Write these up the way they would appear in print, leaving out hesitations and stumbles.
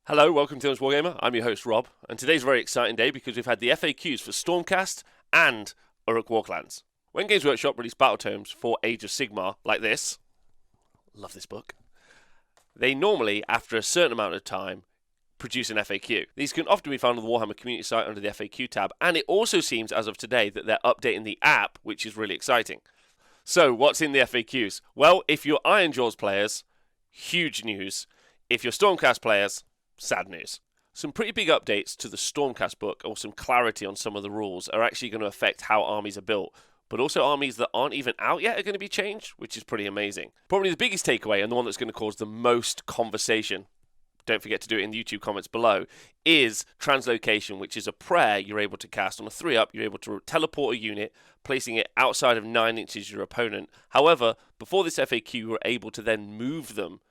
Hello, welcome to Honest Wargamer. I'm your host Rob, and today's a very exciting day because we've had the FAQs for Stormcast and Orruk Warclans. When Games Workshop release battle tomes for Age of Sigmar, like this, love this book, they normally, after a certain amount of time, produce an FAQ. These can often be found on the Warhammer community site under the FAQ tab, and it also seems as of today that they're updating the app, which is really exciting. So, what's in the FAQs? Well, if you're Ironjawz players, huge news. If you're Stormcast players, sad news. Some pretty big updates to the Stormcast book, or some clarity on some of the rules, are actually going to affect how armies are built. But also armies that aren't even out yet are going to be changed, which is pretty amazing. Probably the biggest takeaway, and the one that's going to cause the most conversation, don't forget to do it in the YouTube comments below, is Translocation, which is a prayer you're able to cast on a 3-up. You're able to teleport a unit, placing it outside of 9 inches of your opponent. However, before this FAQ, you were able to then move them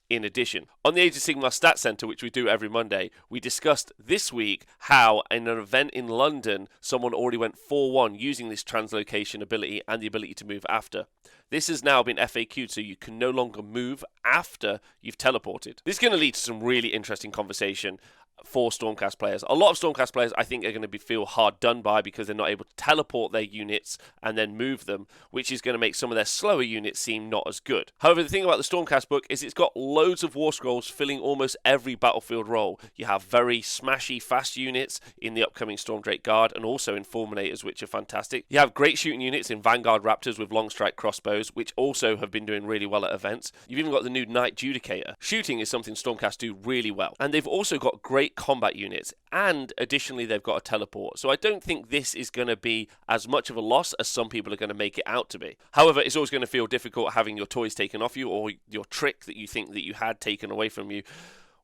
in addition. On the Age of Sigmar Stat Center, which we do every Monday, we discussed this week how in an event in London, someone already went 4-1 using this translocation ability and the ability to move after. This has now been FAQ'd, so you can no longer move after you've teleported. This is going to lead to some really interesting conversation for Stormcast players. A lot of Stormcast players, I think, are going to feel hard done by because they're not able to teleport their units and then move them, which is going to make some of their slower units seem not as good. However, the thing about the Stormcast book is it's got loads of war scrolls filling almost every battlefield role. You have very smashy, fast units in the upcoming Stormdrake Guard and also in Fulminators, which are fantastic. You have great shooting units in Vanguard Raptors with long strike crossbows, which also have been doing really well at events. You've even got the new Knight Judicator. Shooting is something Stormcast do really well. And they've also got great combat units, and additionally they've got a teleport. So I don't think this is going to be as much of a loss as some people are going to make it out to be. However, it's always going to feel difficult having your toys taken off you or your trick that you think that you had taken away from you.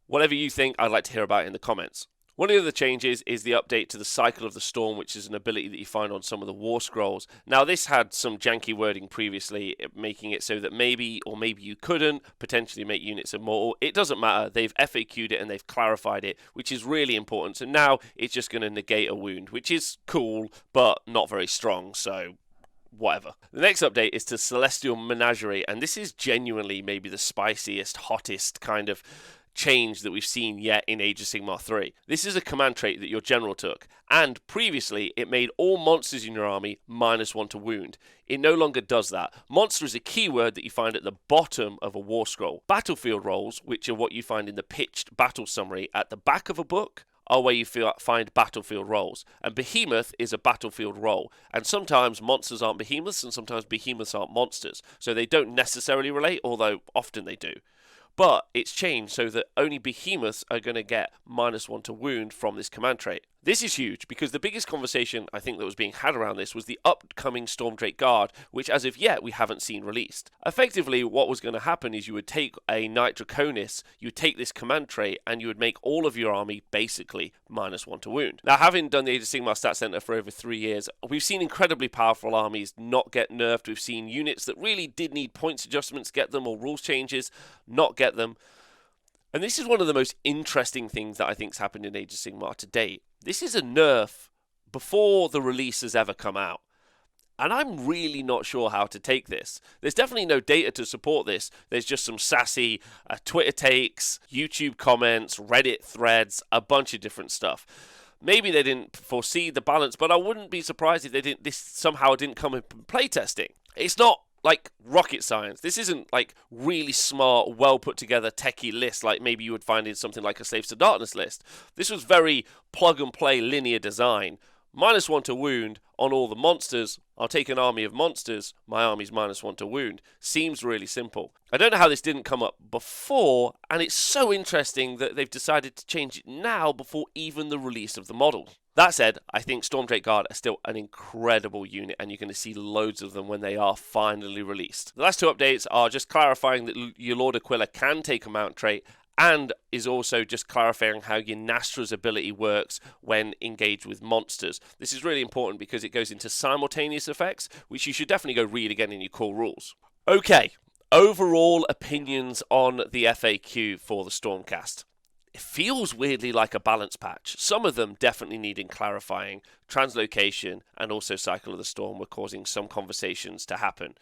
Whatever you think, I'd like to hear about it in the comments. One of the other changes is the update to the Cycle of the Storm, which is an ability that you find on some of the War Scrolls. Now, this had some janky wording previously, making it so that maybe, or maybe you couldn't, potentially make units immortal. It doesn't matter. They've FAQ'd it and they've clarified it, which is really important. So now it's just going to negate a wound, which is cool, but not very strong, so whatever. The next update is to Celestial Menagerie, and this is genuinely maybe the spiciest, hottest kind of change that we've seen yet in Age of Sigmar 3. This is a command trait that your general took, and previously it made all monsters in your army -1 to wound. It no longer does that. Monster is a keyword that you find at the bottom of a war scroll. Battlefield roles, which are what you find in the pitched battle summary at the back of a book, are where you find battlefield roles. And Behemoth is a battlefield role. And sometimes monsters aren't behemoths, and sometimes behemoths aren't monsters. So they don't necessarily relate, although often they do. But it's changed so that only behemoths are going to get -1 to wound from this command trait. This is huge because the biggest conversation I think that was being had around this was the upcoming Stormdrake Guard, which as of yet we haven't seen released. Effectively, what was going to happen is you would take a Knight Draconis, you would take this command trait, and you would make all of your army basically -1 to wound. Now, having done the Age of Sigmar Stat Center for over 3 years, we've seen incredibly powerful armies not get nerfed. We've seen units that really did need points adjustments get them, or rules changes not get them. And this is one of the most interesting things that I think's happened in Age of Sigmar to date. This is a nerf before the release has ever come out. And I'm really not sure how to take this. There's definitely no data to support this. There's just some sassy Twitter takes, YouTube comments, Reddit threads, a bunch of different stuff. Maybe they didn't foresee the balance, but I wouldn't be surprised if this somehow didn't come in playtesting. It's not like rocket science. This isn't like really smart, well put together techie list like maybe you would find in something like a Slaves to Darkness list. This was very plug and play linear design. -1 to wound on all the monsters. I'll take an army of monsters. My army's -1 to wound. Seems really simple. I don't know how this didn't come up before, and it's so interesting that they've decided to change it now before even the release of the model. That said, I think Stormdrake Guard are still an incredible unit, and you're going to see loads of them when they are finally released. The last two updates are just clarifying that your Lord Aquila can take a mount trait, and is also just clarifying how your Nastra's ability works when engaged with monsters. This is really important because it goes into simultaneous effects, which you should definitely go read again in your core rules. Okay, overall opinions on the FAQ for the Stormcast. It feels weirdly like a balance patch. Some of them definitely needing clarifying. Translocation and also Cycle of the Storm were causing some conversations to happen.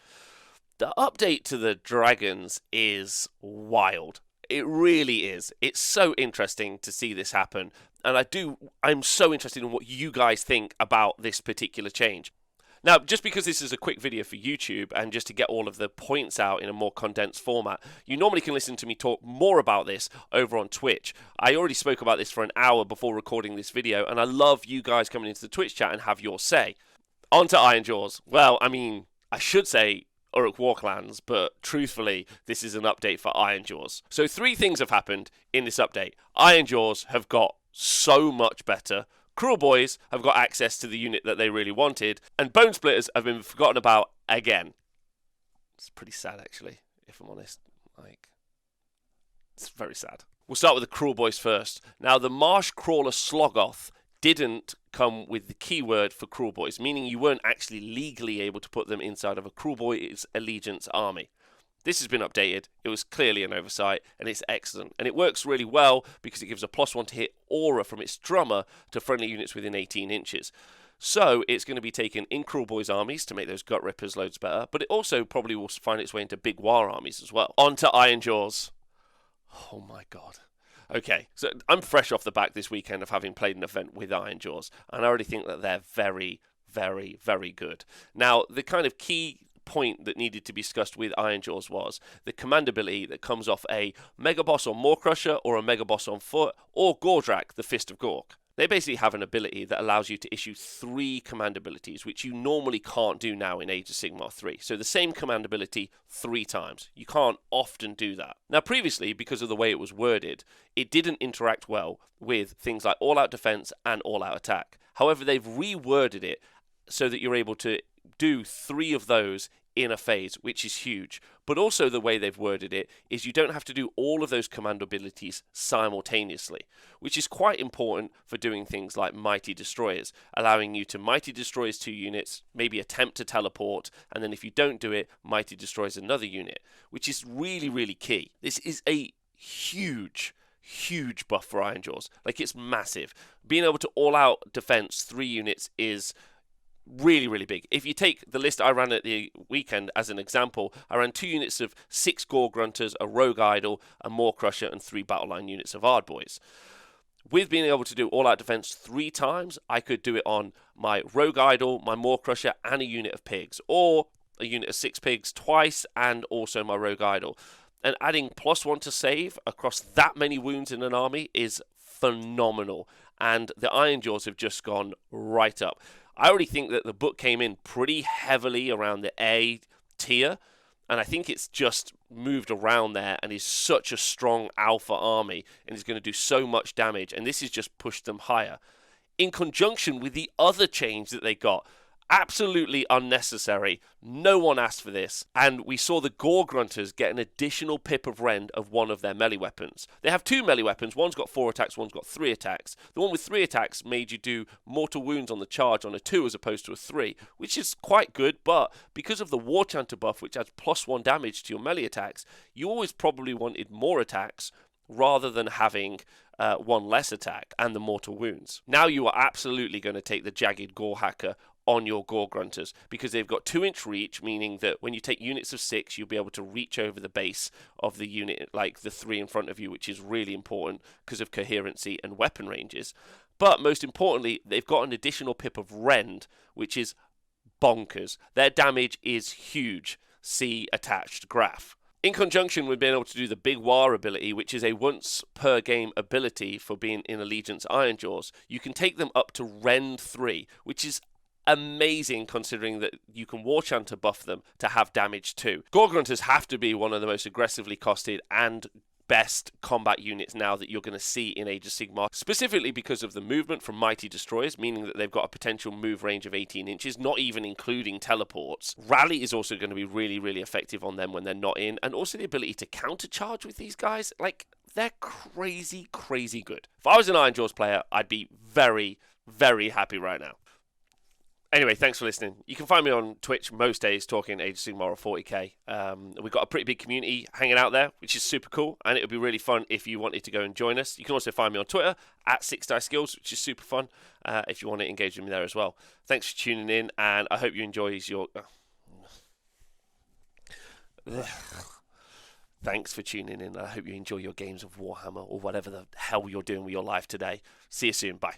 The update to the dragons is wild. It really is. It's so interesting to see this happen. And I'm so interested in what you guys think about this particular change. Now, just because this is a quick video for YouTube and just to get all of the points out in a more condensed format, you normally can listen to me talk more about this over on Twitch. I already spoke about this for an hour before recording this video, and I love you guys coming into the Twitch chat and have your say. On to Ironjawz. Well, I mean, I should say Orruk Warclans, but truthfully, this is an update for Ironjawz. So 3 things have happened in this update. Ironjawz have got so much better. Cruel Boys have got access to the unit that they really wanted, and Bone Splitters have been forgotten about again. It's pretty sad, actually, if I'm honest. It's very sad. We'll start with the Cruel Boys first. Now, the Marsh Crawler Sloggoth didn't come with the keyword for Cruel Boys, meaning you weren't actually legally able to put them inside of a Cruel Boys Allegiance army. This has been updated. It was clearly an oversight, and it's excellent. And it works really well because it gives a +1 to hit aura from its drummer to friendly units within 18 inches. So it's going to be taken in Cruel Boys armies to make those Gut Rippers loads better, but it also probably will find its way into big war armies as well. On to Ironjawz. Oh my god. Okay, so I'm fresh off the back this weekend of having played an event with Ironjawz, and I already think that they're very, very, very good. Now, the kind of key point that needed to be discussed with Ironjawz was the command ability that comes off a Mega Boss on Maw-Crusher or a Mega Boss on Foot or Gordrakk, the Fist of Gork. They basically have an ability that allows you to issue 3 command abilities, which you normally can't do now in Age of Sigmar 3. So the same command ability 3 times. You can't often do that. Now previously, because of the way it was worded, it didn't interact well with things like all-out defense and all-out attack. However, they've reworded it so that you're able to do 3 of those in a phase, which is huge. But also the way they've worded it is you don't have to do all of those command abilities simultaneously, which is quite important for doing things like Mighty Destroyers, allowing you to Mighty Destroyers 2 units, maybe attempt to teleport, and then if you don't do it, Mighty Destroys another unit, which is really, really key. This is a huge buff for Ironjawz. Like, it's massive. Being able to all-out defense 3 units is really, really big. If you take the list I ran at the weekend as an example, I ran 2 units of 6 Gore Grunters, a Rogue Idol, a Maw-Crusher, and 3 Battle Line units of Ardboys. With being able to do all-out defense 3 times, I could do it on my Rogue Idol, my Maw-Crusher, and a unit of Pigs, or a unit of 6 Pigs twice, and also my Rogue Idol. And adding +1 to save across that many wounds in an army is phenomenal, and the Ironjawz have just gone right up. I already think that the book came in pretty heavily around the A tier, and I think it's just moved around there and is such a strong alpha army and is going to do so much damage, and this has just pushed them higher. In conjunction with the other change that they got, absolutely unnecessary, no one asked for this, and we saw the Gore Grunters get an additional pip of rend of one of their melee weapons. They have 2 melee weapons, one's got 4 attacks, one's got 3 attacks. The one with 3 attacks made you do mortal wounds on the charge on a 2 as opposed to a 3, which is quite good, but because of the War Chanter buff, which adds +1 damage to your melee attacks, you always probably wanted more attacks rather than having 1 less attack and the mortal wounds. Now you are absolutely going to take the Jagged Gore Hacker on your Gore Grunters because they've got 2-inch reach, meaning that when you take units of 6, you'll be able to reach over the base of the unit, like the 3 in front of you, which is really important because of coherency and weapon ranges. But most importantly, they've got an additional pip of rend, which is bonkers. Their damage is huge. See attached graph. In conjunction with being able to do the Big War ability, which is a once per game ability for being in Allegiance Ironjawz, you can take them up to Rend 3, which is amazing considering that you can War Chanter buff them to have damage too. Gore Grunters have to be one of the most aggressively costed and best combat units now that you're going to see in Age of Sigmar, specifically because of the movement from Mighty Destroyers, meaning that they've got a potential move range of 18 inches, not even including teleports. Rally is also going to be really, really effective on them when they're not in, and also the ability to countercharge with these guys. Like, they're crazy, crazy good. If I was an Ironjawz player, I'd be very, very happy right now. Anyway, thanks for listening. You can find me on Twitch most days talking Age of Sigmar or 40k. We've got a pretty big community hanging out there, which is super cool, and it would be really fun if you wanted to go and join us. You can also find me on Twitter at 6DiceSkills, which is super fun if you want to engage with me there as well. Thanks for tuning in, and I hope you enjoy your... Thanks for tuning in. I hope you enjoy your games of Warhammer or whatever the hell you're doing with your life today. See you soon. Bye.